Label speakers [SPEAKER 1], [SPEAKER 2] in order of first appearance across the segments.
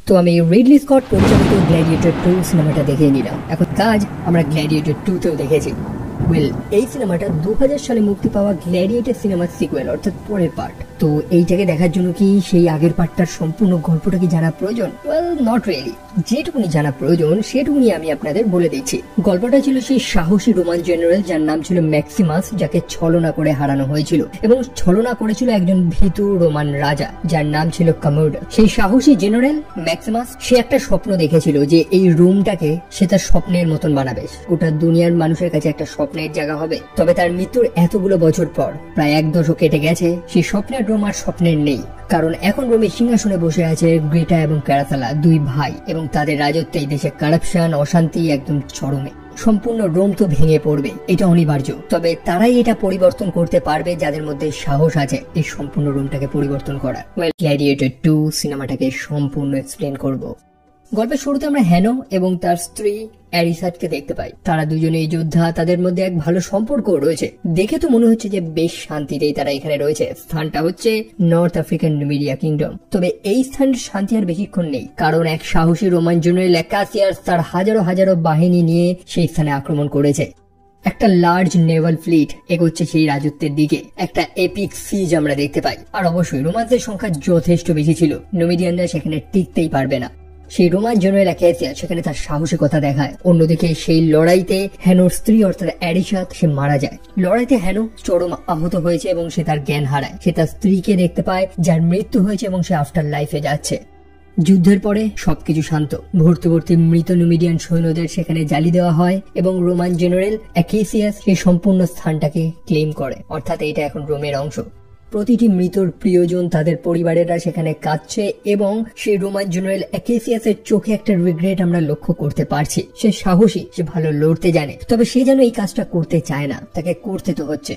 [SPEAKER 1] তো আমি Ridley Scott পরিচালিত গ্ল্যাডিয়েটর 2 সিনেমাটা দেখে নিলাম। এখন কাজ আমরা গ্ল্যাডিয়েটর 2 তেও দেখেছি। এই সিনেমাটা 2000 সালে মুক্তি পাওয়া গ্ল্যাডিয়েটর সিনেমার সিকুয়েল, অর্থাৎ পরের পার্ট। তো এইটাকে দেখার জন্য কি সেই আগের পার্টটার সম্পূর্ণ গল্পটা কি জানা প্রয়োজন? Not really. যেটুকুনি জানা প্রয়োজন সেটুকুনি আমি আপনাদের বলে দিচ্ছি। গল্পটা ছিল সেই সাহসী রোমান জেনারেল যার নাম ছিল ম্যাক্সিমাস, যাকে ছলনা করে হারানো হয়েছিল এবং ছলনা করেছিল একজন ভীতু রোমান রাজা যার নাম ছিল কমোডার। সেই সাহসী জেনারেল ম্যাক্সিমাস সে একটা স্বপ্ন দেখেছিল যে এই রোমটাকে সে তার স্বপ্নের মতন বানাবে, গোটা দুনিয়ার মানুষের কাছে একটা স্বপ্নের জায়গা হবে। তবে তার মৃত্যুর এতগুলো বছর পর, প্রায় 1 দশক কেটে গেছে, সেই স্বপ্নের রোম আর স্বপ্নের নেই। কারণ এখন রোমের সিংহাসনে বসে আছে গ্রেটা এবং ক্যারাথালা, 2 ভাই, এবং তাদের রাজত্বে এই দেশে কারাপশন, অশান্তি একদম চরমে। সম্পূর্ণ রোম তো ভেঙে পড়বে, এটা অনিবার্য। তবে তারাই এটা পরিবর্তন করতে পারবে যাদের মধ্যে সাহস আছে এই সম্পূর্ণ রোমটাকে পরিবর্তন করার। গ্ল্যাডিয়েটর 2 সিনেমাটাকে সম্পূর্ণ এক্সপ্লেন করব। গল্পের শুরুতে আমরা হ্যানো এবং তার স্ত্রী অ্যারিসাটকে দেখতে পাই। তারা দুজনেই যোদ্ধা, তাদের মধ্যে এক ভালো সম্পর্ক রয়েছে। দেখে তো মনে হচ্ছে যে বেশ শান্তিতেই তারা এখানে রয়েছে। স্থানটা হচ্ছে নর্থ আফ্রিকান নুমিডিয়া কিংডম। তবে এই স্থানের শান্তি আর বেশিক্ষণ নেই, কারণ এক সাহসী রোমান জেনারেল ক্যাসিয়াস তার হাজারো হাজারো বাহিনী নিয়ে সেই স্থানে আক্রমণ করেছে। একটা লার্জ নেভাল ফ্লিট এগোচ্ছে সেই রাজত্বের দিকে। একটা এপিক সিজ আমরা দেখতে পাই। আর অবশ্যই রোমানদের সংখ্যা যথেষ্ট বেশি ছিল, নুমিডিয়ানরা সেখানে টিকতেই পারবে না। সেই রোমান জেনারেল ক্যাসিয়াস সেখানে তার সাহসিকতা দেখায়। অন্যদিকে সেই লড়াইতে হ্যানোর স্ত্রী অর্থাৎ অ্যারিসাত সে মারা যায়। লড়াইতে হ্যানো চরম আহত হয়েছে এবং সে তার জ্ঞান হারায়। সে তার স্ত্রীকে দেখতে পায় যার মৃত্যু হয়েছে এবং সে আফটার লাইফে যাচ্ছে। যুদ্ধের পরে সবকিছু শান্ত। ভর্তি ভর্তি মৃত নুমিডিয়ান সৈন্যদের সেখানে জ্বালিয়ে দেওয়া হয় এবং রোমান জেনারেল ক্যাসিয়াস সেই সম্পূর্ণ স্থানটাকে ক্লেম করে, অর্থাৎ এটা এখন রোমের অংশ। প্রতিটি মৃতর প্রিয়জন, তাদের পরিবারেরা সেখানে কাঁদছে এবং সেই রোমান জেনারেল ক্যাসিয়াসের চোখে একটা রিগ্রেট আমরা লক্ষ্য করতে পারছি। সে সাহসী, সে ভালো লড়তে জানে, তবে সে যেন এই কাজটা করতে চায় না, তাকে করতে তো হচ্ছে।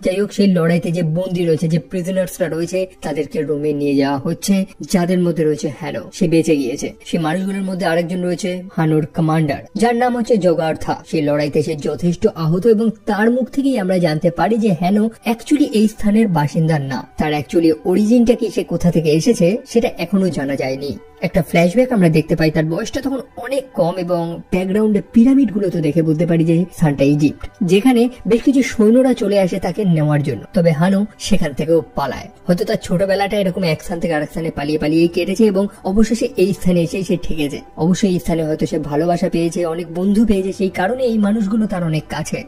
[SPEAKER 1] যাই হোক, সেই লড়াইতে যে বন্দী রয়েছে, যে প্রিজনার্সরা রয়েছে, তাদেরকে রোমে নিয়ে যাওয়া হচ্ছে, যাদের মধ্যে রয়েছে হ্যানো, সে বেঁচে গিয়েছে। সেই মানুষগুলোর মধ্যে আরেকজন রয়েছে হানোর কমান্ডার, যার নাম হচ্ছে জগার্থা। সেই লড়াইতে সে যথেষ্ট আহত এবং তার মুখ থেকেই আমরা জানতে পারি যে হ্যানো অ্যাকচুয়ালি এই স্থানের বাসিন্দা না। তার অ্যাকচুয়ালি অরিজিনটা কি, সে কোথা থেকে এসেছে, সেটা এখনো জানা যায়নি। একটা ফ্ল্যাশব্যাক আমরা দেখতে পাই, তার বয়সটা তখন অনেক কম এবং ব্যাকগ্রাউন্ডে পিরামিড গুলো তো দেখে বুঝতে পারি যে স্থানটা ইজিপ্ট, যেখানে বেশ কিছু সৈন্যরা চলে আসে তাকে নেওয়ার জন্য। তবে হানো সেখান থেকেও পালায়। হয়তো তার ছোটবেলাটা এরকম এক স্থান থেকে আরেক স্থানে পালিয়ে পালিয়ে কেটেছে এবং অবশেষে এই স্থানে এসে সে ঠেকেছে। অবশ্যই এই স্থানে হয়তো সে ভালোবাসা পেয়েছে, অনেক বন্ধু পেয়েছে, সেই কারণে এই মানুষগুলো তার অনেক কাছে।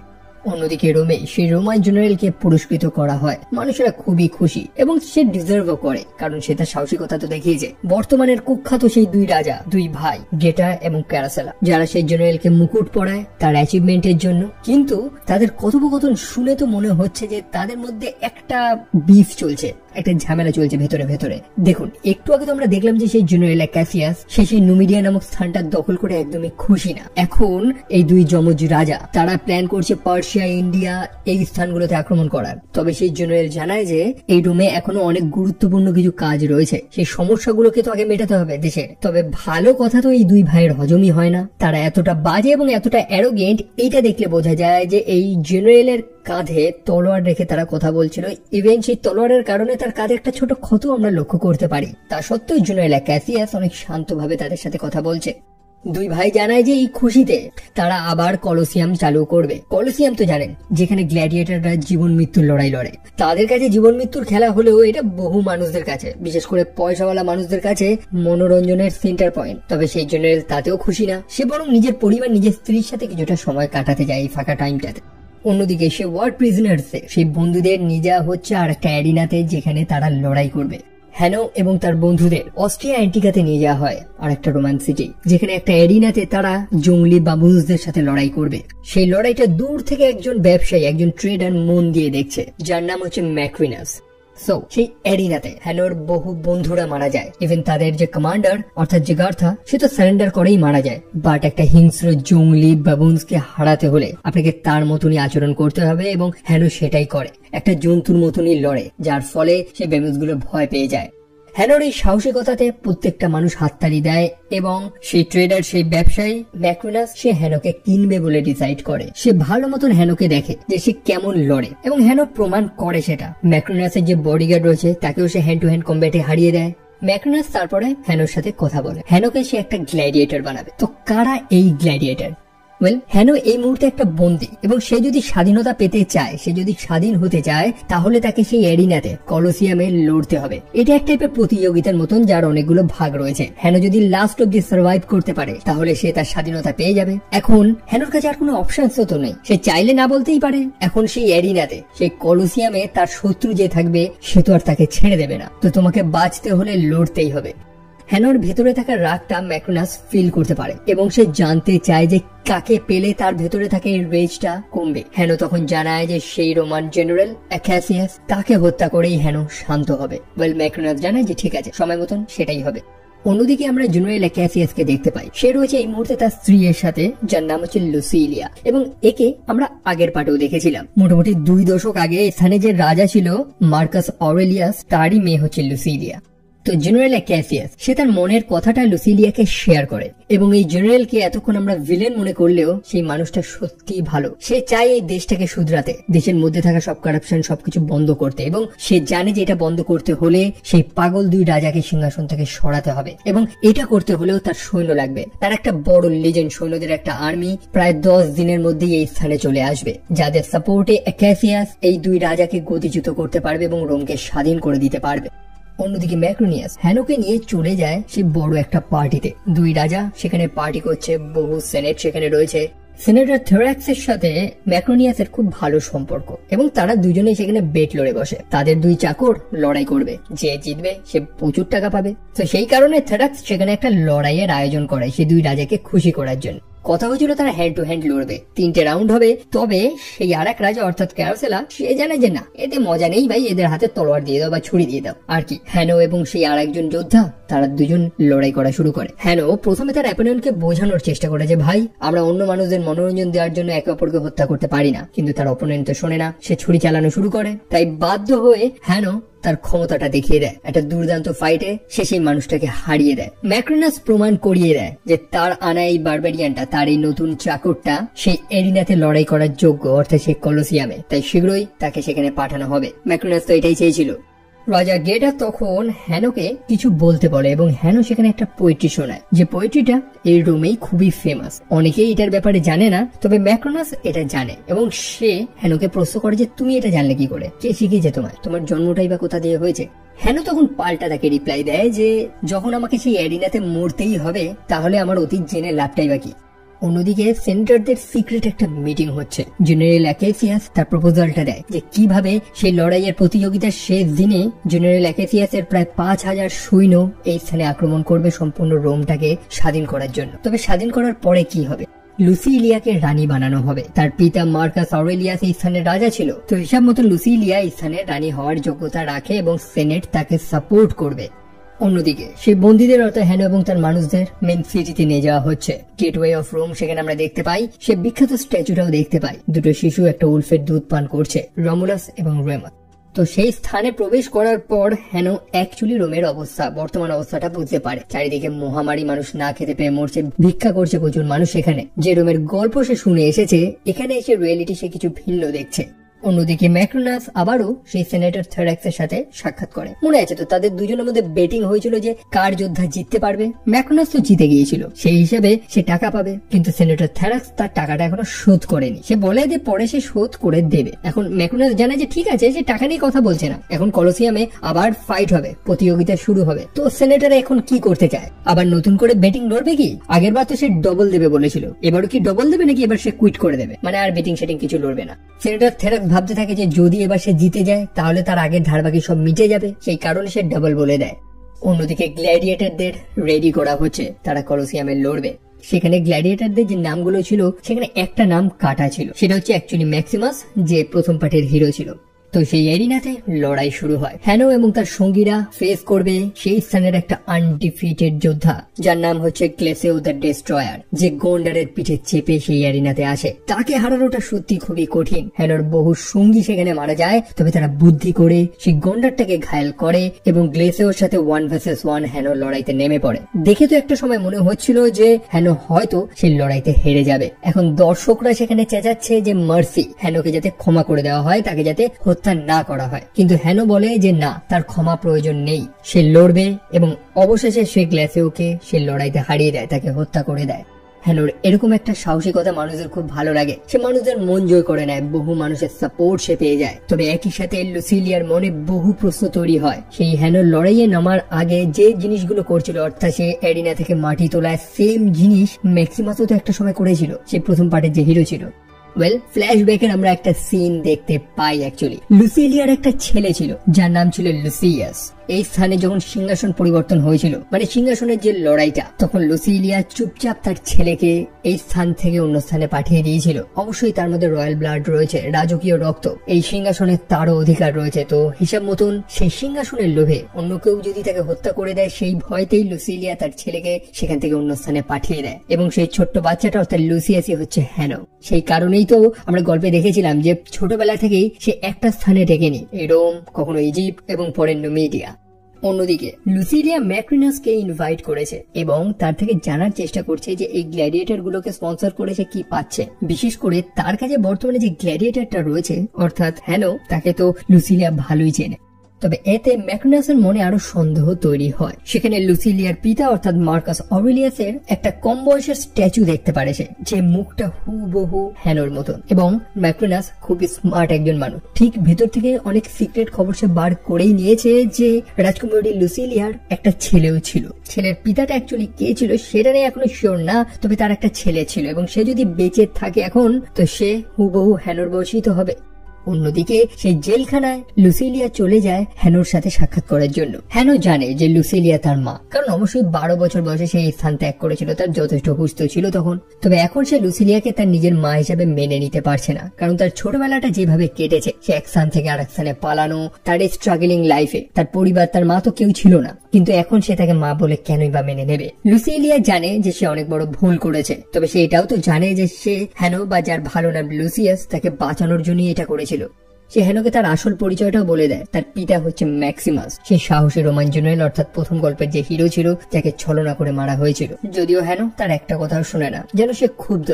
[SPEAKER 1] অন্যদিকে রোমে সেই রোমান জেনারেলকে পুরস্কৃত করা হয়। মানুষেরা খুবই খুশি এবং সে ডিজার্ভও করে, কারণ সে তার সাহসিকতা তো দেখিয়েছে। বর্তমানের কুখ্যাত সেই 2 রাজা, 2 ভাই, গেটা এবং ক্যারাসেলা, যারা সেই জেনারেলকে মুকুট পরায় তার অ্যাচিভমেন্টের জন্য। কিন্তু তাদের কথোপকথন শুনে তো মনে হচ্ছে যে তাদের মধ্যে একটা বিফ চলছে, একটা ঝামেলা চলছে ভেতরে ভেতরে। দেখুন, একটু আগে তো আমরা দেখলাম যে সেই জেনারেল ক্যাসিয়াস সেই নুমিডিয়া নামক স্থানটা দখল করে একদমই খুশি না। এখন এই 2 যমজ রাজা তারা প্ল্যান করছে পার্সিয়া, ইন্ডিয়া এই স্থানগুলোতে আক্রমণ করার। তবে সেই জেনারেল জানায় যে এই রোমে এখনো অনেক গুরুত্বপূর্ণ কিছু কাজ রয়েছে, সেই সমস্যাগুলোকে তো আগে মেটাতে হবে দেশের। তবে ভালো কথা তো এই 2 ভাইয়ের হজমই হয় না। তারা এতটা বাজে এবং এতটা অ্যারোগেন্ট, এইটা দেখলে বোঝা যায় যে এই জেনারেলের কাঁধে তলোয়ার রেখে তারা কথা বলছিল। ইভেন সেই তলোয়ারের কারণে তার কাঁধে একটা ছোট ক্ষত আমরা লক্ষ্য করতে পারি। তা সত্ত্বেও জেনারেল ক্যাসিয়াস অনেক শান্তভাবে তাদের সাথে কথা বলছে। 2 ভাই জানায় যে এই খুশিতে তারা আবার কলোসিয়াম চালু করবে। কলোসিয়াম তো জানেন, যেখানে গ্ল্যাডিয়েটররা জীবন মৃত্যুর লড়াই লড়ে। তাদের কাছে জীবন মৃত্যুর খেলা হলেও এটা বহু মানুষদের কাছে, বিশেষ করে পয়সাওয়ালা মানুষদের কাছে মনোরঞ্জনের সেন্টার পয়েন্ট। তবে সেই জেনারেল তাতেও খুশি না। সে বরং নিজের পরিবার, নিজের স্ত্রীর সাথে কিছুটা সময় কাটাতে যায় এই ফাঁকা টাইমটাতে। অন্যদিকে সে ওয়ার প্রিজনার্সে সেই বন্ধুদের নিয়ে যাওয়া হচ্ছে আর একটা অ্যারিনাতে, যেখানে তারা লড়াই করবে। হ্যানো এবং তার বন্ধুদের অস্ট্রিয়া অ্যান্টিকাতে নিয়ে যাওয়া হয়, আর একটা রোমান সিটি, যেখানে একটা অ্যারিনাতে তারা জঙ্গলি বাবুন্সদের সাথে লড়াই করবে। সেই লড়াইটা দূর থেকে একজন ব্যবসায়ী, একজন ট্রেডার মন দিয়ে দেখছে, যার নাম হচ্ছে ম্যাক্রিনাস। সেই অ্যারিনাতে হ্যানোর বহু বন্ধুরা মারা যায়। ইভেন তাদের যে কমান্ডার অর্থাৎ জগার্থা, সে তো সারেন্ডার করেই মারা যায়। বাট একটা হিংস্র জঙ্গলি বাবুন্সকে হারাতে হলে আপনাকে তার মতনই আচরণ করতে হবে এবং হ্যানো সেটাই করে। একটা জন্তুর মতনই লড়ে, যার ফলে সেই বাবুন্সগুলো ভয় পেয়ে যায়। হ্যানোর এই সাহসিকতাতে প্রত্যেকটা মানুষ হাততালি দেয় এবং সেই ট্রেডার, সেই ব্যবসায়ী ম্যাক্রিনাস, সে হ্যানোকে কিনবে বলে ডিসাইড করে। সে ভালো মতন হ্যানোকে দেখে যে সে কেমন লড়ে এবং হ্যানো প্রমাণ করে সেটা। ম্যাক্রিনাসের যে বডিগার্ড রয়েছে তাকেও সে হ্যান্ড টু হ্যান্ড কম্ব্যাটে হারিয়ে দেয়। ম্যাক্রোনাস তারপরে হ্যানোর সাথে কথা বলে, হ্যানোকে সে একটা গ্ল্যাডিয়েটর বানাবে। তো কারা এই গ্ল্যাডিয়েটর? হ্যানো এই মুহূর্তে একটা বন্দী, এবং সে যদি স্বাধীনতা পেতে চায়, সে যদি স্বাধীন হতে চায়, তাহলে তাকে সেই এরিনাতে কলোসিয়ামে লড়তে হবে। এটা এক টাইপের প্রতিযোগিতার মতন, যার অনেকগুলো ভাগ রয়েছে। হ্যানো যদি লাস্ট অব্দি সার্ভাইভ করতে পারে, তাহলে সে তার স্বাধীনতা পেয়ে যাবে। এখন হ্যানোর কাছে আর কোনো অপশন তো নেই, সে চাইলে না বলতেই পারে। এখন সেই এরিনাতে, সেই কলোসিয়ামে তার শত্রু যে থাকবে, সে তো আর তাকে ছেড়ে দেবে না। তো তোমাকে বাঁচতে হলে লড়তেই হবে। হ্যানোর ভেতরে থাকা রাগটা ম্যাক্রোনাস ফিল করতে পারে, এবং সে জানতে চায় যে কাকে পেলে তার ভেতরে থাকে এই রেজটা কমবে। হ্যানো তখন জানায় যে সেই রোমান জেনারেল অ্যাকাসিয়াস, তাকে হত্যা করেই হ্যানো শান্ত হবে। ম্যাক্রোনাস জানায় যে ঠিক আছে, সময় মতন সেটাই হবে। অন্যদিকে আমরা জেনারেল অ্যাকাসিয়াসকে দেখতে পাই, সে রয়েছে এই মুহূর্তে তার স্ত্রীর সাথে, যার নাম হচ্ছে লুসিলিয়া, এবং একে আমরা আগের পার্টেও দেখেছিলাম। মোটামুটি 2 দশক আগে এখানে যে রাজা ছিল মার্কাস অরেলিয়াস, তারই মেয়ে হচ্ছে লুসিলিয়া। তো জেনারেল অ্যাকাসিয়াস সে তার মনের কথাটা লুসিলিয়াকে শেয়ার করে, এবং এই জেনারেলকে এতক্ষণ আমরা ভিলেন মনে করলেও সেই মানুষটা সত্যি ভালো। সে চায় এই দেশটাকে শুধরাতে, দেশের মধ্যে থাকা সব কারাপশন সবকিছু বন্ধ করতে, এবং সে জানে যে এটা বন্ধ করতে হলে সেই পাগল 2 রাজাকে সিংহাসন থেকে সরাতে হবে, এবং এটা করতে হলেও তার সৈন্য লাগবে। তার একটা বড় লেজেন্ড সৈন্যদের একটা আর্মি প্রায় 10 দিনের মধ্যেই এই স্থানে চলে আসবে, যাদের সাপোর্টে অ্যাকাসিয়াস এই 2 রাজাকে গতিচ্যুত করতে পারবে এবং রোমকে স্বাধীন করে দিতে পারবে। অন্যদিকে ম্যাক্রোনিয়াস হ্যানোকে নিয়ে চলে যায় সে বড় একটা পার্টিতে। 2 রাজা সেখানে পার্টি করছে, বহু সেনেট সেখানে রয়েছে। সেনেটর থেরাক্সের সাথে ম্যাক্রোনিয়াসের খুব ভালো সম্পর্ক, এবং তারা দুজনেই সেখানে বেট লড়ে বসে। তাদের 2 চাকর লড়াই করবে, যে জিতবে সে প্রচুর টাকা পাবে। তো সেই কারণে থেরাক্স সেখানে একটা লড়াইয়ের আয়োজন করে সেই 2 রাজাকে খুশি করার জন্য। কথা হয়েছিল তারা হ্যান্ড টু হ্যান্ড লড়বে, 3টে রাউন্ড হবে। তবে সেই আরেক রাজা অর্থাৎ ক্যারসেলা সে জানে যে না, এতে মজা নেই ভাই, এদের হাতে তলোয়ার দিয়ে দাও বা ছুরি দিয়ে দাও আর কি। হ্যানো এবং সেই আরেকজন যোদ্ধা, তারা দুজন লড়াই করা শুরু করে। হ্যানো প্রথমে তার অ্যাপোনেন্টকে বোঝানোর চেষ্টা করে যে ভাই, আমরা অন্য মানুষদের মনোরঞ্জন দেওয়ার জন্য একে অপরকে হত্যা করতে পারি না, কিন্তু তার অপোনেন্ট তো শোনে না, সে ছুরি চালানো শুরু করে। তাই বাধ্য হয়ে হ্যানো তার ক্ষমতাটা দেখিয়ে দেয়। একটা দুর্দান্ত ফাইটে সে সেই মানুষটাকে হারিয়ে দেয়। ম্যাক্রোনাস প্রমাণ করিয়ে দেয় যে তার আনা এই বারবারিয়ানটা, তার এই নতুন চাকরটা সেই এরিনাতে লড়াই করার যোগ্য, অর্থাৎ সেই কলোসিয়ামে। তাই শীঘ্রই তাকে সেখানে পাঠানো হবে। ম্যাক্রোনাস তো এটাই চেয়েছিল। রাজা গেটা তখন হ্যানোকে কিছু বলতে বলে, এবং হ্যানো সেখানে একটা পোয়েট্রি শোনায়, যে পোয়েট্রিটা এই রোমেই খুবই ফেমাস। অনেকেই এটার ব্যাপারে জানে না, তবে ম্যাক্রোনাস এটা জানে, এবং সে হ্যানোকে প্রশ্ন করে যে তুমি এটা জানলে কি করে, কে শিখিয়েছে তোমায়, তোমার জন্মটাই বা কোথা দিয়ে হয়েছে। হ্যানো তখন পাল্টা তাকে রিপ্লাই দেয় যে যখন আমাকে সেই এরিনাতে মরতেই হবে, তাহলে আমার অতীত জেনে লাভটাই বা কি। অন্যদিকে সেনেটরদের সিক্রেট একটা মিটিং হচ্ছে। জেনারেল অ্যাকাসিয়াস তার প্রপোজালটা দেয় যে কিভাবে সেই লড়াইয়ের প্রতিযোগিতার শেষ দিনে জেনারেল অ্যাকাসিয়াসের প্রায় 5000 সৈন্য এই স্থানে আক্রমণ করবে সম্পূর্ণ রোমটাকে স্বাধীন করার জন্য। তবে স্বাধীন করার পরে কি হবে? লুসিলিয়াকে রানী বানানো হবে। তার পিতা মার্কাস অরেলিয়াস এই স্থানের রাজা ছিল, তো হিসাব মতো লুসিলিয়া এই স্থানে রানী হওয়ার যোগ্যতা রাখে এবং সেনেট তাকে সাপোর্ট করবে। অন্যদিকে সেই বন্দীদের অর্থাৎ হ্যানো এবং তার মানুষদের মেন সিটিতে নিয়ে যাওয়া হচ্ছে। গেটওয়ে অফ রোম সেখানে আমরা দেখতে পাই, সে বিখ্যাত স্ট্যাচুটাও দেখতে পাই। 2টো শিশু একটা উলফের দুধ পান করছে, রমুলাস এবং রেমাস। তো সেই স্থানে প্রবেশ করার পর হ্যানো অ্যাকচুয়ালি রোমের অবস্থা, বর্তমান অবস্থাটা বুঝতে পারে। চারিদিকে মহামারী, মানুষ না খেতে পেয়ে মরছে, ভিক্ষা করছে প্রচুর মানুষ। এখানে যে রোমের গল্প সে শুনে এসেছে, এখানে এসে রিয়েলিটি সে কিছু ভিন্ন দেখছে। অন্যদিকে ম্যাক্রোনাস আবারও সেই সেনেটর থেরাক্সের সাথে সাক্ষাৎ করে। মনে আছে তো তাদের দুজনের মধ্যে বেটিং হয়েছিল যে কার যোদ্ধা জিততে পারবে। ম্যাক্রোনাস তো জিতে গিয়েছিল, সেই হিসেবে সে টাকা পাবে, কিন্তু সেনেটর থেরাক্স তার টাকাটা এখনো শোধ করেনি। সে বলে যে পরে সে শোধ করে দেবে। এখন ম্যাক্রোনাস জানে যে ঠিক আছে, সে টাকা নিয়ে কথা বলছে না, এখন কলোসিয়ামে আবার ফাইট হবে, প্রতিযোগিতা শুরু হবে। তো সেনেটর এখন কি করতে চায়? আবার নতুন করে বেটিং লড়বে কি? আগের বার তো সে ডবল দেবে বলেছিল, এবারও কি ডবল দেবে নাকি এবার সে কুইট করে দেবে, মানে আর বেটিং সেটিং কিছু লড়বে না। সেনেটর থেরাক্স ভাবতে থাকে যে যদি এবার সে জিতে যায় তাহলে তার আগের ধারবাকি সব মিটে যাবে, সেই কারণে সে ডাবল বলে দেয়। অন্যদিকে গ্ল্যাডিয়েটরদের রেডি করা হচ্ছে, তারা কলোসিয়ামে লড়বে। সেখানে গ্ল্যাডিয়েটরদের যে নামগুলো ছিল, সেখানে একটা নাম কাটা ছিল, সেটা হচ্ছে অ্যাকচুয়ালি ম্যাক্সিমাস, যে প্রথম পার্টের হিরো ছিল। তো সেই এরিনাতে লড়াই শুরু হয়। হ্যানো এবং তার সঙ্গীরা ফেস করবে সেই স্থানের একটা আনডিফিটেড যোদ্ধা, যার নাম হচ্ছে ক্লেসেও দ্য ডেস্ট্রয়ার, যে গন্ডারের পিঠে চেপে সেই এরিনাতে আসে। তাকে হারানোটা সত্যি খুবই কঠিন। হ্যানোর বহু সঙ্গী সেখানে মারা যায়, তবে তারা বুদ্ধি করে সেই গন্ডারটাকে ঘায়েল করে এবং গ্লেসেওর সাথে 1 ভার্সেস 1 হ্যানোর লড়াইতে নেমে পড়ে। দেখে তো একটা সময় মনে হচ্ছিল যে হ্যানো হয়তো সেই লড়াইতে হেরে যাবে। এখন দর্শকরা সেখানে চেঁচাচ্ছে যে মার্সি, হ্যানোকে যাতে ক্ষমা করে দেওয়া হয়, তাকে যাতে হত্যা হত্যা না করা হয়। কিন্তু হ্যানো বলে যে না, তার ক্ষমা প্রয়োজন নেই, সে লড়বে এবং অবশেষে সে গ্ল্যাসিওকে সে লড়াইতে হারিয়ে দেয়, তাকে হত্যা করে দেয়। হ্যানোর এরকম একটা সাহসিকতা মানুষদের খুব ভালো লাগে, সে মানুষদের মন জয় করে নেয়, বহু মানুষের সাপোর্ট সে পেয়ে যায়। তবে একই সাথে লুসিলিয়ার মনে বহু প্রশ্ন তৈরি হয়। সেই হ্যানোর লড়াইয়ে নামার আগে যে জিনিসগুলো করছিল, অর্থাৎ সে এরিনা থেকে মাটি তোলায় সেম জিনিস ম্যাক্সিমাসও তো একটা সময় করেছিল, সে প্রথম পার্টের যে হিরো ছিল। ফ্ল্যাশব্যাকের আমরা একটা সিন দেখতে পাই। অ্যাকচুয়ালি লুসিলিয়ার একটা ছেলে ছিল যার নাম ছিল লুসিয়াস। এই স্থানে যখন সিংহাসন পরিবর্তন হয়েছিল, মানে সিংহাসনের যে লড়াইটা, তখন লুসিলিয়া চুপচাপ তার ছেলেকে এই স্থান থেকে অন্য স্থানে পাঠিয়ে দিয়েছিল। অবশ্যই তার মধ্যে রয়্যাল ব্লাড রয়েছে, রাজকীয় রক্ত, এই সিংহাসনে তারও অধিকার রয়েছে। তো হিসাব মতন সেই সিংহাসনের লোভে অন্য কেউ যদি তাকে হত্যা করে দেয়, সেই ভয়তেই লুসিলিয়া তার ছেলেকে সেখান থেকে অন্য স্থানে পাঠিয়ে দেয়। এবং সেই ছোট্ট বাচ্চাটা অর্থাৎ লুসিয়াসই হচ্ছে হ্যানো। সেই কারণেই তো আমরা গল্পে দেখেছিলাম যে ছোটবেলা থেকেই সে একটা স্থানে টেকেনি, রোম, কখনো ইজিপ্ট এবং পরে নুমিডিয়া। অন্যদিকে লুসিলিয়া ম্যাক্রিনাসকে ইনভাইট করেছে এবং তার থেকে জানার চেষ্টা করছে যে এই গ্ল্যাডিয়েটর গুলোকে স্পন্সর করেছে কি পাচ্ছে। বিশেষ করে তার কাছে বর্তমানে যে গ্ল্যাডিয়েটরটা রয়েছে অর্থাৎ হ্যানো, তাকে তো লুসিলিয়া ভালোই চেনে। তবে এতে ম্যাক্রিনাসের মনে আরো সন্দেহ তৈরি হয়। সেখানে লুসিলিয়ার পিতা অর্থাৎ মার্কাস অরেলিয়াসের একটা কম বয়সের স্ট্যাচু দেখতে পারে সে, যে মুখটা হুবহু হ্যানোর মতন। এবং ম্যাক্রিনাস খুবই স্মার্ট একজন মানুষ, ঠিক ভেতর থেকে অনেক সিক্রেট খবর সে বার করেই নিয়েছে যে রাজকুমারী লুসিলিয়ার একটা ছেলেও ছিল। ছেলের পিতাটা অ্যাকচুয়ালি কে ছিল সেটা নিয়ে এখনো শিওর না, তবে তার একটা ছেলে ছিল এবং সে যদি বেঁচে থাকে এখন, তো সে হুবহু হ্যানোর বয়সী তো হবে। অন্যদিকে সেই জেলখানায় লুসিলিয়া চলে যায় হ্যানোর সাথে সাক্ষাৎ করার জন্য। হ্যানো জানে যে লুসিলিয়া তার মা, কারণ অবশ্যই 12 বছর বয়সে সে স্থান ত্যাগ করেছিল, তার যথেষ্ট হুঁশ ছিল তখন। তবে এখন সে লুসিলিয়াকে তার নিজের মা হিসাবে মেনে নিতে পারছে না, কারণ তার ছোটবেলাটা যেভাবে কেটেছে, সে এক স্থান থেকে আরেক স্থানে পালানো, তার এই স্ট্রাগলিং লাইফে তার পরিবার, তার মা তো কেউ ছিল না, কিন্তু এখন সে তাকে মা বলে কেনই বা মেনে নেবে। লুসিলিয়া জানে যে সে অনেক বড় ভুল করেছে, তবে সে এটাও তো জানে যে সে হ্যানো বা যার ভালো নাম লুসিয়াস, তাকে বাঁচানোর জন্যই এটা করেছিল। সে হ্যানোকে তার আসল পরিচয়টাও বলে দেয়, তার পিতা হচ্ছে ম্যাক্সিমাস, সে সাহসী রোমান জেনারেল অর্থাৎ প্রথম গল্পের যে হিরো ছিল, যাকে ছলনা করে মারা হয়েছিল। যদিও হ্যানো তার একটা কথাও শুনে না, যেন সে ক্ষুব্ধ।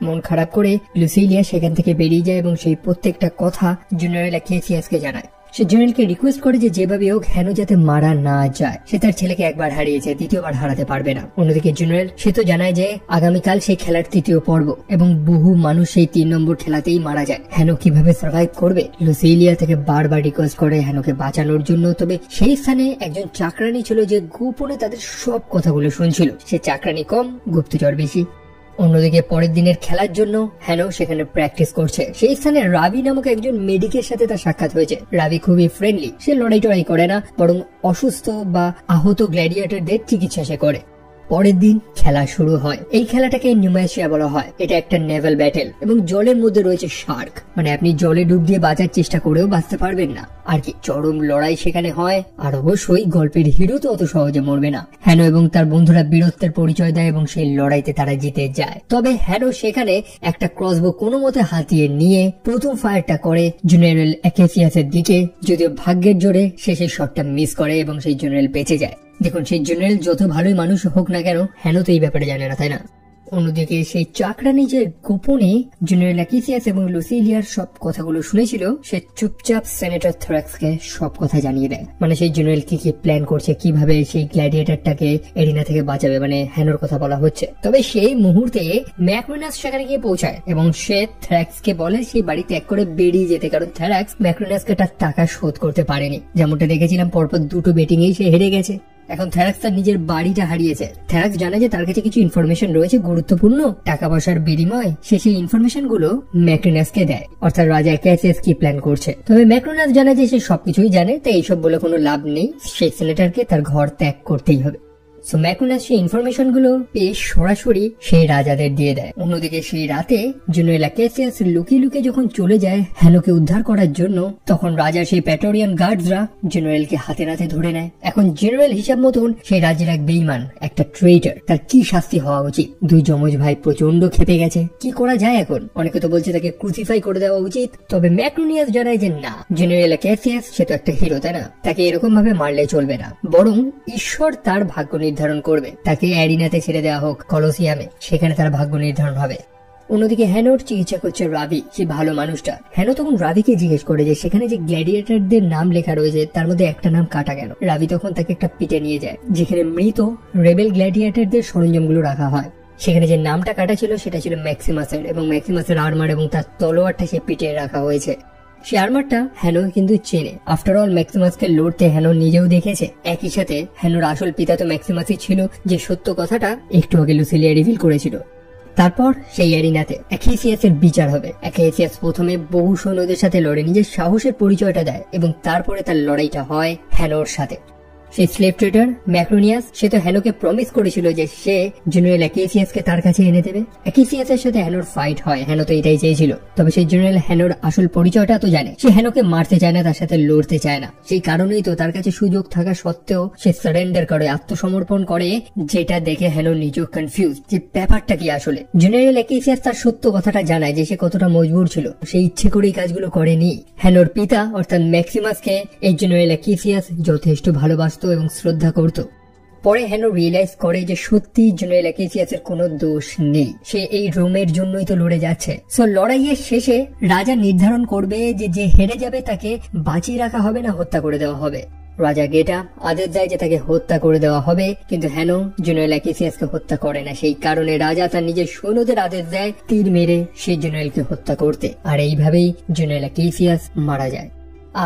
[SPEAKER 1] মন খারাপ করে লুসিলিয়া সেখান থেকে বেরিয়ে যায় এবং সেই প্রত্যেকটা কথা জেনারেল অ্যাকেসিয়াসকে জানায়। সে জেনারেলকে রিকোয়েস্ট করে যে যেভাবে হোক হ্যানো যাতে মারা না যায়। সে তার ছেলেকে একবার হারিয়েছে, দ্বিতীয়বার হারাতে পারবে না। অন্যদিকে জেনারেল সে তো জানায় যে আগামীকাল সেই খেলার তৃতীয় পর্ব এবং বহু মানুষ সেই 3 নম্বর খেলাতেই মারা যায়। হ্যানো কিভাবে সার্ভাইভ করবে? লুসিলিয়া থেকে বারবার রিকোয়েস্ট করে হ্যানোকে বাঁচানোর জন্য। তবে সেই স্থানে একজন চাকরানি ছিল যে গোপনে তাদের সব কথাগুলো শুনছিল। সে চাকরানি কম, গুপ্তচর বেশি। অন্যদিকে পরের দিনের খেলার জন্য হ্যানো সেখানে প্র্যাকটিস করছে। সেই স্থানে রাভি নামক একজন মেডিকের সাথে তার সাক্ষাৎ হয়েছে। রাভি খুবই ফ্রেন্ডলি, সে লড়াই টড়াই করে না, বরং অসুস্থ বা আহত গ্ল্যাডিয়েটরদের চিকিৎসা সে করে। পরের দিন খেলা শুরু হয়। এই খেলাটাকে নিউম্যাশিয়া বলা হয়। এটা একটা নেভাল ব্যাটেল এবং জলের মধ্যে রয়েছে শার্ক, মানে আপনি জলে ডুব দিয়ে বাঁচার চেষ্টা করেও বাঁচতে পারবেন না। আর কি চরম লড়াই সেখানে হয়। আর অবশ্যই গল্পের হিরো তো অত সহজে মরবে না। হ্যানো এবং তার বন্ধুরা বীরত্বের পরিচয় দেয় এবং সেই লড়াইতে তারা জিতে যায়। তবে হ্যানো সেখানে একটা ক্রসবো কোনো মতে হাতিয়ে নিয়ে প্রথম ফায়ারটা করে জেনারেল অ্যাকেসিয়াসের দিকে, যদিও ভাগ্যের জোরে সে সেই শটটা মিস করে এবং সেই জেনারেল বেঁচে যায়। দেখুন, সেই জেনারেল যত ভালোই মানুষ হোক না কেন, হ্যানো তো এই ব্যাপারে জানে না, তাই না? অন্যদিকে সেই চাকরানি যে গোপনে জেনারেল অ্যাকেসিয়াস এবং লুসিলিয়ার সব কথাগুলো শুনেছিল, সে চুপচাপ সেনেটর থ্রাক্সকে সব কথা জানিয়ে দেয়। মানে সেই জেনারেল কি কি প্ল্যান করছে, কিভাবে সেই গ্ল্যাডিয়েটরটাকে এরিনা থেকে বাঁচাবে, মানে হ্যানোর কথা বলা হচ্ছে। তবে সেই মুহূর্তে ম্যাক্রিনাস সেখানে গিয়ে পৌঁছায় এবং সে থ্রাক্সকে বলে সেই বাড়ি ত্যাগ করে বেরিয়ে যেতে, কারণ থ্রাক্স ম্যাক্রিনাসকে তার টাকা শোধ করতে পারেনি। যেমনটা দেখেছিলাম পরপর 2টো বেটিংয়েই সে হেরে গেছে। এখন থ্যারাক্স তার নিজের বাড়িটা হারিয়েছে। থ্যারাক্স জানে যে তার কাছে কিছু ইনফরমেশন রয়েছে গুরুত্বপূর্ণ, টাকা পয়সার বিনিময়ে সে সেই ইনফরমেশন গুলো ম্যাক্রিনাসকে দেয়, অর্থাৎ রাজা অ্যাকেসিয়াস কি প্ল্যান করছে। তবে ম্যাক্রিনাস জানে যে সে সবকিছুই জানে, তাই এইসব বলে কোনো লাভ নেই, সেই সেনেটরকে তার ঘর ত্যাগ করতেই হবে। সো ম্যাক্রিনাস সেই ইনফরমেশন গুলো পেয়ে সরাসরি সেই রাজাদের দিয়ে দেয়। অন্যদিকে সেই রাতে জেনারেল অ্যাকেসিয়াস লুকিয়ে লুকিয়ে যখন চলে যায় হ্যানোকে উদ্ধার করার জন্য, তখন রাজার সেই প্যাটোরিয়ান গার্ডসরা জেনারেলকে হাতে নাতে ধরে নেয়। এখন জেনারেল হিসাব মতন সেই রাজ্যের এক বেইমান, একটা ট্রেইটার, তার কি শাস্তি হওয়া উচিত? 2 যমজ ভাই প্রচন্ড খেপে গেছে, কি করা যায় এখন? অনেকে তো বলছে তাকে ক্রুসিফাই করে দেওয়া উচিত। তবে ম্যাক্রোনিয়াস জানায় যে না, জেনারেল অ্যাকেসিয়াস সে তো একটা হিরো, তাই না? তাকে এরকম ভাবে মারলে চলবে না, বরং ঈশ্বর তার ভাগ্য নির্ধারণ করবে। তাকে অ্যারিনাতে ছেড়ে দেওয়া হোক, কলোসিয়ামে, সেখানে তার ভাগ্য নির্ধারণ হবে। অন্যদিকে হ্যানোর চিকিৎসা করছে রাভি, সে ভালো মানুষটা। হ্যানো তখন রাভিকে জিজ্ঞেস করে যে সেখানে যে গ্ল্যাডিয়েটরদের নাম লেখা রয়েছে তার মধ্যে একটা নাম কাটা কেন। রাভি তখন তাকে একটা পিটে নিয়ে যায় যেখানে মৃত রেবেল গ্ল্যাডিয়েটরদের সরঞ্জামগুলো রাখা হয়। সেখানে যে নামটা কাটা ছিল সেটা ছিল ম্যাক্সিমাসের, এবং ম্যাক্সিমাসের আর্মার এবং তার তলোয়ারটা সে পিটে রাখা হয়েছে। সে আর্মারটা হ্যানো কিন্তু চেনে। আফটার অল ম্যাক্সিমাসকে লড়তে হ্যানো নিজেও দেখেছে। একই সাথে হ্যানোর আসল পিতা তো ম্যাক্সিমাসই ছিল, যে সত্য কথাটা একটু আগে লুসিলিয়া রিভিল করেছিল। তারপর সেই অ্যারিনাতে অ্যাকেসিয়াসের বিচার হবে। অ্যাকেসিয়াস প্রথমে বহু সৈন্যদের সাথে লড়ে নিজের সাহসের পরিচয়টা দেয় এবং তারপরে তার লড়াইটা হয় হ্যানোর সাথে। সেই স্লেভ ট্রেডার ম্যাক্রোনিয়াস, সে তো হ্যানোকে প্রমিস করেছিল যে সে জেনারেল অ্যাকেসিয়াসকে তার কাছে এনে দেবে। অ্যাকেসিয়াসের সাথে হ্যানোর ফাইট হয়, হ্যানো তো এটাই চেয়েছিল। তবে সেই জেনারেল হ্যানোর আসল পরিচয়টা তো জানে। সে হ্যানোকে মারতে চায় না, তার সাথে লড়তে চায় না। সেই কারণেই তো তার কাছে সুযোগ থাকা সত্ত্বেও সে সারেন্ডার করে, আত্মসমর্পণ করে, যেটা দেখে হ্যানো নিজেও কনফিউজ যে ব্যাপারটা কি আসলে। জেনারেল অ্যাকেসিয়াস তার সত্য কথাটা জানায় যে সে কতটা মজবুর ছিল, সে ইচ্ছে করেই কাজগুলো করেনি। হ্যানোর পিতা অর্থাৎ ম্যাক্সিমাসকে এই জেনারেল অ্যাকেসিয়াস যথেষ্ট ভালোবাসত এবং শ্রদ্ধা করত। পরে হ্যানো রিয়েলাইজ করে যে সত্যি জেনারেল অ্যাকেসিয়াসের কোনো দোষ নেই, সে এই রোমের জন্যই তো লড়ে যাচ্ছে। সো লড়াইয়ের শেষে রাজা নির্ধারণ করবে যে যে হেরে যাবে তাকে বাঁচিয়ে রাখা হবে না হত্যা করে দেওয়া হবে। রাজা গেটা আদেশ দেয় যে তাকে হত্যা করে দেওয়া হবে, কিন্তু হ্যানো জেনারেল অ্যাকেসিয়াসকে হত্যা করে না। সেই কারণে রাজা তার নিজের সৈন্যদের আদেশ দেয় তীর মেরে সেই জেনারেলকে হত্যা করতে। আর এইভাবেই জেনারেল অ্যাকেসিয়াস মারা যায়।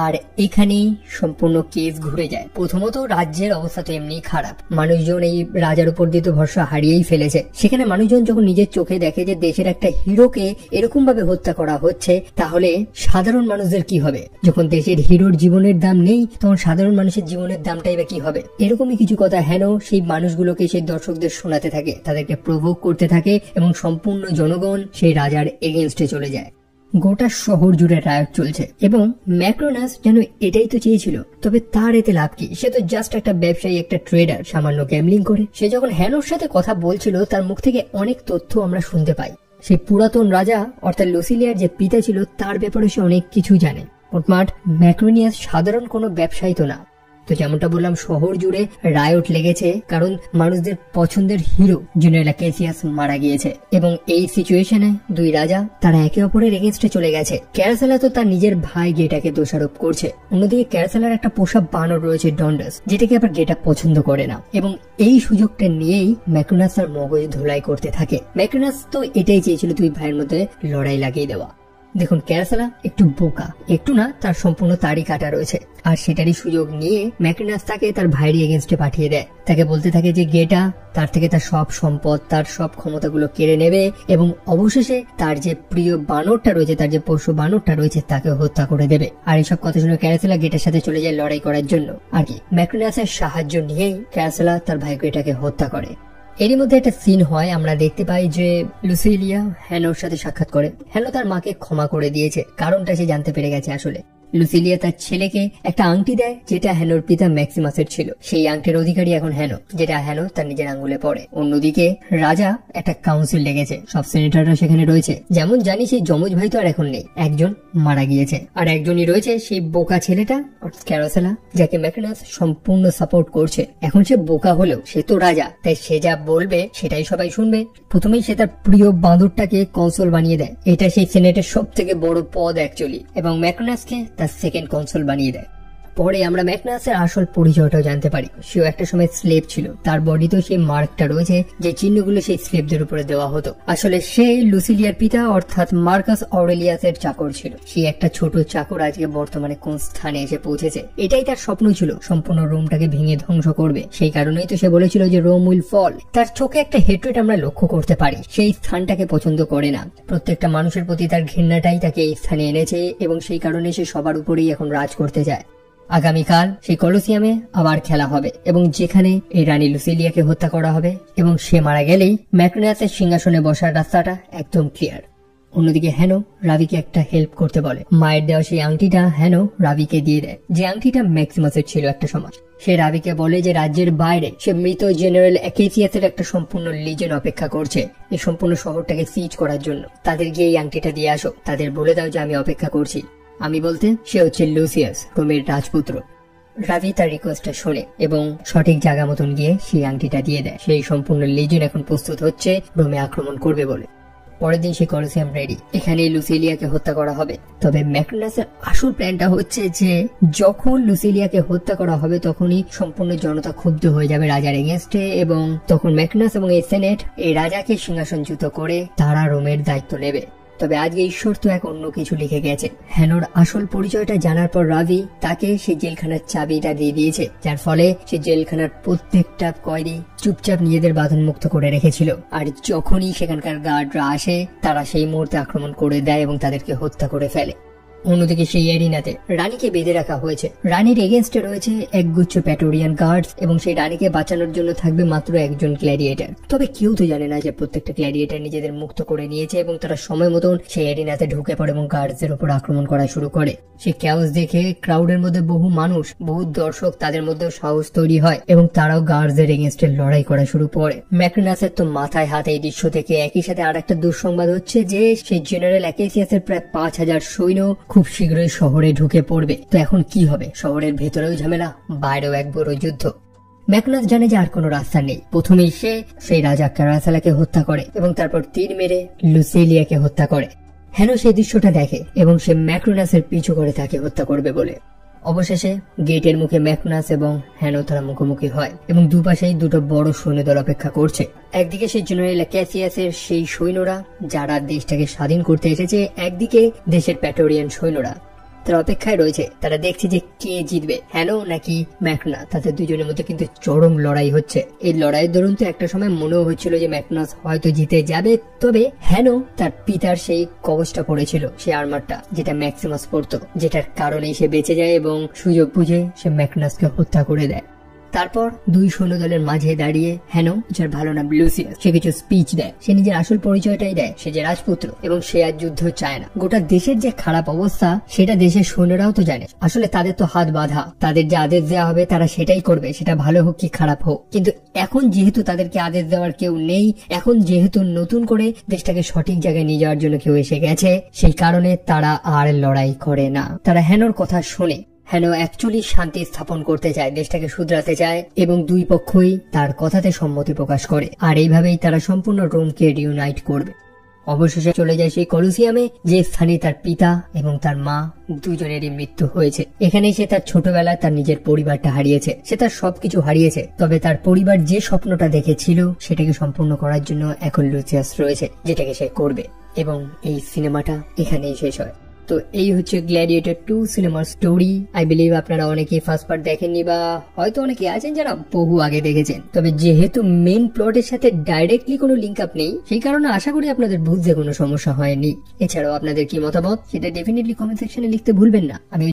[SPEAKER 1] আর এখানেই সম্পূর্ণ কেস ঘুরে যায়। প্রথমত রাজ্যের অবস্থা তো এমনি খারাপ, মানুষজন এই রাজার উপর দিয়ে তো ভরসা হারিয়েই ফেলেছে। সেখানে মানুষজন যখন নিজের চোখে দেখে যে দেশের একটা হিরোকে এরকম ভাবে হত্যা করা হচ্ছে, তাহলে সাধারণ মানুষদের কি হবে? যখন দেশের হিরোর জীবনের দাম নেই, তখন সাধারণ মানুষের জীবনের দামটাই বা কি হবে? এরকমই কিছু কথা হ্যানো সেই মানুষগুলোকে, সেই দর্শকদের শোনাতে থাকে, তাদেরকে প্রভোগ করতে থাকে এবং সম্পূর্ণ জনগণ সেই রাজার এগেনস্টে চলে যায়। গোটা শহর জুড়ে রায়ট চলছে এবং ম্যাক্রোনাস যেন এটাই তো চেয়েছিল। তবে তার এতে লাভ কি? সে তো জাস্ট একটা ব্যবসায়ী, একটা ট্রেডার, সামান্য গ্যামলিং করে। সে যখন হ্যানোর সাথে কথা বলছিল তার মুখ থেকে অনেক তথ্য আমরা শুনতে পাই। সেই পুরাতন রাজা অর্থাৎ লুসিলিয়ার যে পিতা ছিল তার ব্যাপারে সে অনেক কিছু জানে। মোটমাট ম্যাক্রোনিয়াস সাধারণ কোনো ব্যবসায়ী তো না। তো যেমনটা বললাম, শহর জুড়ে রায়ট লেগেছে কারণ মানুষদের পছন্দের হিরো জেনারেল অ্যাকেসিয়াস মারা গিয়েছে। এবং এই সিচুয়েশনে দুই রাজা তারা একে অপরের এগেনস্টে চলে গেছে। ক্যারাসেলা তো তার নিজের ভাই গেটাকে দোষারোপ করছে। অন্যদিকে ক্যারাসেলার একটা পোষা বানর রয়েছে ডন্ডাস, যেটাকে আবার গেটা পছন্দ করে না। এবং এই সুযোগটা নিয়েই ম্যাক্রোনাস তার মগজ ধোলাই করতে থাকে। ম্যাক্রোনাস তো এটাই চেয়েছিল দুই ভাইয়ের মধ্যে লড়াই লাগিয়ে দেওয়া। দেখুন, ক্যারাসেলা একটু বোকা, একটু না, তার সম্পূর্ণ তারই কাটা রয়েছে। আর সেটারই সুযোগ নিয়ে ম্যাক্রোনাস তাকে তার ভাইয়ের এগেনস্টে পাঠিয়ে দেয়। তাকে বলতে থাকে যে গেটা তার থেকে তার সব সম্পদ, তার সব ক্ষমতাগুলো কেড়ে নেবে এবং অবশেষে তার যে প্রিয় বানরটা রয়েছে, তার যে পশু বানরটা রয়েছে, তাকে হত্যা করে দেবে। আর এইসব কথা শুনে ক্যারাসেলা গেটার সাথে চলে যায় লড়াই করার জন্য। আর কি ম্যাক্রোনাসের সাহায্য নিয়েই ক্যারাসেলা তার ভাই গেটাকে হত্যা করে। এরই মধ্যে একটা সিন হয়, আমরা দেখতে পাই যে লুসিলিয়া হ্যানোর সাথে সাক্ষাৎ করে। হ্যানো তার মাকে ক্ষমা করে দিয়েছে, কারণটা সে জানতে পেরে গেছে। আসলে লুসিলিয়া তার ছেলেকে একটা আংটি দেয় যেটা হ্যানোর পিতা ম্যাক্সিমাসের ছিল। সেই আংটির অধিকারী এখন হ্যানো, যেটা হ্যানো তার নিজের আঙ্গুলে পড়ে। অন্যদিকে রাজা একটা কাউন্সিল ডেকেছে, সব সেনেটররা সেখানে রয়েছে। যেমন জানি সেই যমজ ভাই তো আর এখন নেই, একজন মারা গিয়েছে, আর একজনই রয়েছে সেই বোকা ছেলেটা ক্যারাসেলা, যাকে ম্যাক্রোনাস সম্পূর্ণ সাপোর্ট করছে। এখন সে বোকা হলেও সে তো রাজা, তাই সে যা বলবে সেটাই সবাই শুনবে। প্রথমেই সে তার প্রিয় বাঁদরটাকে কনসোল বানিয়ে দেয়। এটা সেই সেনেটের সব থেকে বড় পদ অ্যাকচুয়ালি, এবং ম্যাক্রোনাসকে তার সেকেন্ড কনসোল বানিয়ে দেয়। পরে আমরা ম্যাক্রোনাসের আসল পরিচয়টাও জানতে পারি। সেও একটা সময় স্লেভ ছিল, তার বডিতেও সেই মার্কটা রয়েছে, যে চিহ্নগুলো সেই স্লেভদের উপরে দেওয়া হতো। আসলে সে লুসিলিয়ার পিতা অর্থাৎ মার্কাস অরেলিয়াসের চাকর ছিল। সে একটা ছোট চাকর আজকে বর্তমানে কোন স্থানে এসে পৌঁছেছে। এটাই তার স্বপ্ন ছিল, সম্পূর্ণ রোমটাকে ভেঙে ধ্বংস করবে। সেই কারণেই তো সে বলেছিল যে রোম উইল ফল। তার চোখে একটা হেট্রেট আমরা লক্ষ্য করতে পারি, সেই স্থানটাকে পছন্দ করে না। প্রত্যেকটা মানুষের প্রতি তার ঘৃণাটাই তাকে এই স্থানে এনেছে, এবং সেই কারণে সে সবার উপরেই এখন রাজ করতে যায়। আগামীকাল সেই কলোসিয়ামে আবার খেলা হবে, এবং যেখানে এই রানী লুসিলিয়াকে হত্যা করা হবে, এবং সে মারা গেলেই ম্যাক্রোনাসের সিংহাসনে বসার রাস্তাটা একদম ক্লিয়ার। অন্যদিকে হ্যানো রাভিকে একটা হেল্প করতে বলে। মায়ের দেওয়া সেই আংটিটা হ্যানো রাভিকে দিয়ে দেয়, যে আংটিটা ম্যাক্সিমাসের ছিল একটা সময়। সে রাভিকে বলে যে রাজ্যের বাইরে সে মৃত জেনারেল অ্যাকেসিয়াসের একটা সম্পূর্ণ লিজেন অপেক্ষা করছে এই সম্পূর্ণ শহরটাকে সিজ করার জন্য। তাদের গিয়ে এই আংটিটা দিয়ে আসো, তাদের বলে দাও যে আমি অপেক্ষা করছি। আমি বলতে সে হচ্ছে লুসিয়াস, রোমের রাজপুত্র। রাভি তার রিকোয়েস্টটা শোনে এবং সঠিক জায়গা মতন গিয়ে সেই আংটিটা দিয়ে দেয়। সেই সম্পূর্ণ লিজেন এখন প্রস্তুত হচ্ছে রোমে আক্রমণ করবে বলে। পরের দিন সেই কলোসিয়াম রেডি, এখানে লুসিলিয়াকে হত্যা করা হবে। তবে ম্যাকনাসের আসল প্ল্যানটা হচ্ছে যে যখন লুসিলিয়াকে হত্যা করা হবে তখনই সম্পূর্ণ জনতা ক্ষুব্ধ হয়ে যাবে রাজার এগেনস্টে, এবং তখন ম্যাকনাস এবং এই সেনেট এই রাজাকে সিংহাসনচ্যুত করে তারা রোমের দায়িত্ব নেবে। তবে আজকে ঈশ্বর তো এক অন্য কিছু লিখে গেছে। হ্যানোর আসল পরিচয়টা জানার পর রাভি তাকে সেই জেলখানার চাবিটা দিয়ে দিয়েছে, যার ফলে সে জেলখানার প্রত্যেকটা কয়েদি চুপচাপ নিজেদের বাঁধন মুক্ত করে রেখেছিল। আর যখনই সেখানকার গার্ডরা আসে তারা সেই মুহূর্তে আক্রমণ করে দেয় এবং তাদেরকে হত্যা করে ফেলে। অন্যদিকে সেই এরিনাতে রানীকে বেঁধে রাখা হয়েছে। রানীর এগেনস্টে রয়েছে একগুচ্ছ প্যাটোরিয়ান গার্ডস এবং সেই রানীকে বাঁচানোর জন্য থাকবে মাত্র একজন গ্ল্যাডিয়েটর। তবে কেউ তো জানে না যে প্রত্যেকটা গ্ল্যাডিয়েটর নিজেদের মুক্ত করে নিয়েছে এবং তারা সময় মতন সেই এরিনাতে ঢুকে পড়ে এবং গার্ডসদের উপর আক্রমণ করা শুরু করে। সেই ক্যাওস দেখে ক্রাউডের মধ্যে বহু মানুষ, বহু দর্শক, তাদের মধ্যেও সাহস তৈরি হয় এবং তারাও গার্ডসদের এগেনস্টে লড়াই করা শুরু করে। ম্যাকনাসের তো মাথায় হাতে এই দৃশ্য থেকে একই সাথে আর একটা দুঃসংবাদ হচ্ছে যে সেই জেনারেল অ্যাকেসিয়াসের প্রায় 5000 সৈন্য খুব শীঘ্রই শহরে ঢুকে পড়বে। তো এখন কি হবে? শহরের ভেতরেও ঝামেলা, বাইরেও এক বড় যুদ্ধ। ম্যাকনাস জানে যে আর কোনো রাস্তা নেই। প্রথমেই সে সেই রাজা ক্যারাসালাকে হত্যা করে এবং তারপর তীর মেরে লুসিলিয়াকে হত্যা করে। হ্যানো সেই দৃশ্যটা দেখে এবং সে ম্যাকনাসের পিছু করে তাকে হত্যা করবে বলে। অবশেষে গেটের মুখে ম্যাকনাস এবং হ্যানো তারা মুখোমুখি হয় এবং দুপাশেই দুটো বড় সৈন্যদল অপেক্ষা করছে। একদিকে সেই জেনারেল ক্যাসিয়াসের সেই সৈন্যরা যারা দেশটাকে স্বাধীন করতে এসেছে, একদিকে দেশের প্যাটোরিয়ান সৈন্যরা। তারা অপেক্ষায় রয়েছে, তারা দেখছে যে কে জিতবে, হ্যানো নাকি ম্যাকনাস। তাদের দুজনের মধ্যে কিন্তু চরম লড়াই হচ্ছে। এই লড়াইয়ের দরুন তো একটা সময় মনেও হচ্ছিল যে ম্যাকনাস হয়তো জিতে যাবে। তবে হ্যানো তার পিতার সেই কবচটা পড়েছিল, সেই আর্মারটা যেটা ম্যাক্সিমাস পরতো, যেটার কারণে সে বেঁচে যায় এবং সুযোগ বুঝে সে ম্যাকনাসকে হত্যা করে দেয়। তারপর দুই সৈন্যদলের মাঝে দাঁড়িয়ে হ্যানো, যার ভালো নাম লুসিয়াস, সে কিছু স্পিচ দেয়। সে নিজের আসল পরিচয়টাই দেয়, সে যে রাজপুত্র এবং সে আর যুদ্ধ চায় না। গোটা দেশের যে খারাপ অবস্থা সেটা দেশের সৈন্যরাও তো জানে। আসলে তাদের তো হাত বাঁধা, তাদের যে আদেশ দেওয়া হবে তারা সেটাই করবে, সেটা ভালো হোক কি খারাপ হোক। কিন্তু এখন যেহেতু তাদেরকে আদেশ দেওয়ার কেউ নেই, এখন যেহেতু নতুন করে দেশটাকে সঠিক জায়গায় নিয়ে যাওয়ার জন্য কেউ এসে গেছে, সেই কারণে তারা আর লড়াই করে না। তারা হ্যানোর কথা শোনে। হ্যানো অ্যাকচুয়ালি শান্তি স্থাপন করতে চায়, দেশটাকে শুধরাতে চায় এবং দুই পক্ষই তার কথাতে সম্মতি প্রকাশ করে। আর এইভাবেই তারা সম্পূর্ণ রোমকে রিউনাইট করবে। অবশেষে চলে যায় সেই কলোসিয়ামে, যে স্থানে তার পিতা এবং তার মা দুজনেরই মৃত্যু হয়েছে। এখানেই সে তার ছোটবেলায় তার নিজের পরিবারটা হারিয়েছে, সে তার সবকিছু হারিয়েছে। তবে তার পরিবার যে স্বপ্নটা দেখেছিল সেটাকে সম্পূর্ণ করার জন্য এখন লুসিয়াস রয়েছে, যেটাকে সে করবে। এবং এই সিনেমাটা এখানেই শেষ হয়। তো এই হচ্ছে গ্ল্যাডিয়েটর 2 সিনেমার স্টোরি। আই বিলিভ আপনারা অনেকেই ফার্স্ট পার্ট দেখেননি বা হয়তো অনেকে আছেন যারা বহু আগে দেখেছেন। তবে যেহেতু মেন প্লটের সাথে ডাইরেক্টলি কোনো লিঙ্ক আপ নেই, সেই কারণে আশা করি আপনাদের বুঝতে কোনো সমস্যা হয়নি। এছাড়াও আপনাদের কি মতামত সেটা ডেফিনেটলি কমেন্ট সেকশনে লিখতে ভুলবেন না। আমি